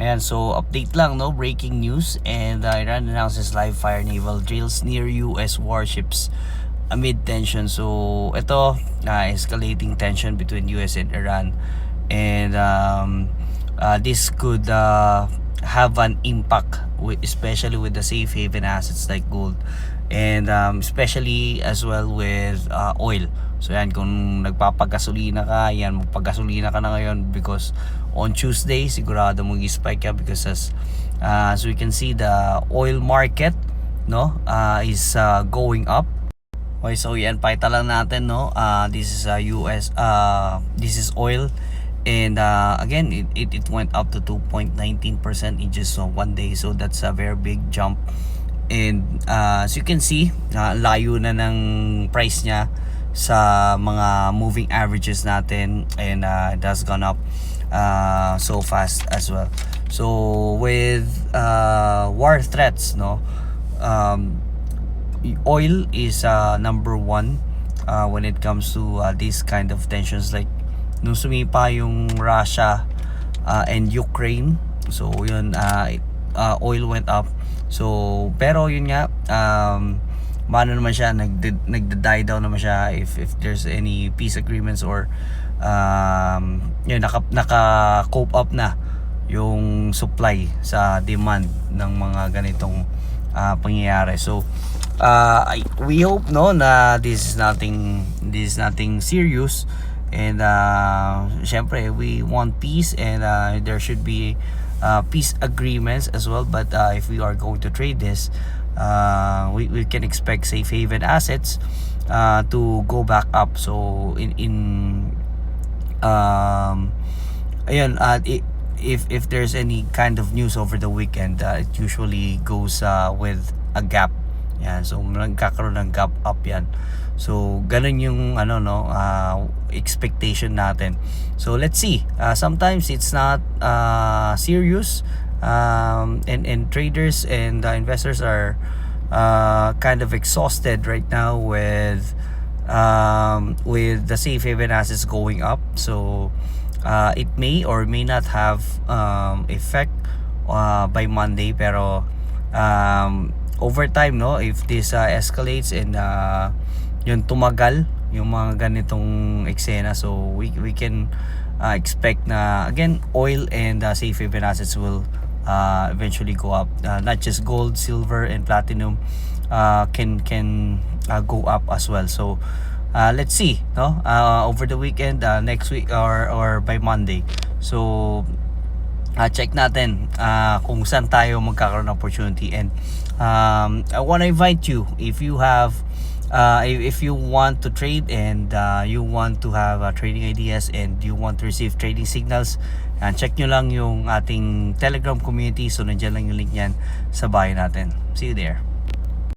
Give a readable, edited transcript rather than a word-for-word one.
Ayan, so update lang, no? Breaking news. And Iran announces live fire naval drills near US warships amid tension. So ito, escalating tension between US and Iran. And this could have an impact especially with the safe haven assets like gold, and especially as well with oil. So yan, kung nagpapagasolina ka, yan, magpagasolina ka na ngayon, because on Tuesday sigurado mong i-spike ka, because as we can see, the oil market, no, is going up. Okay, so yan, pakita lang natin, no, this is US, this is oil. And again, it went up to 2.19% in just one day. So that's a very big jump. And as you can see, layo na ng price niya sa mga moving averages natin. And it has gone up so fast as well. So with war threats, no, oil is number one when it comes to these kind of tensions. Like nung sumipa yung Russia and Ukraine, so yun, oil went up. So pero yun nga, mano naman siya, nagda-die down naman siya if there's any peace agreements, or yun, naka-cope up na yung supply sa demand ng mga ganitong pangyayari. So we hope, no, na this is nothing serious. And syempre we want peace, and there should be peace agreements as well. But if we are going to trade this, we can expect safe haven assets to go back up. So ayun, if there's any kind of news over the weekend, it usually goes with a gap. Yan, so nagkakaroon ng gap up yan. So ganun yung expectation natin. So let's see. Sometimes it's not serious, and traders and investors are kind of exhausted right now with the safe haven assets going up. So it may or may not have effect by Monday, pero over time, no, if this escalates and yung tumagal yung mga ganitong eksena, so we can expect na again oil and safe haven assets will eventually go up. Not just gold, silver and platinum can go up as well. So let's see, no, over the weekend, next week, or by Monday. So check natin kung saan tayo magkakaroon ng opportunity. And I want to invite you, if you have if you want to trade, and you want to have trading ideas, and you want to receive trading signals, check nyo lang yung ating Telegram community. So nandiyan lang yung link niyan sa bio natin. See you there.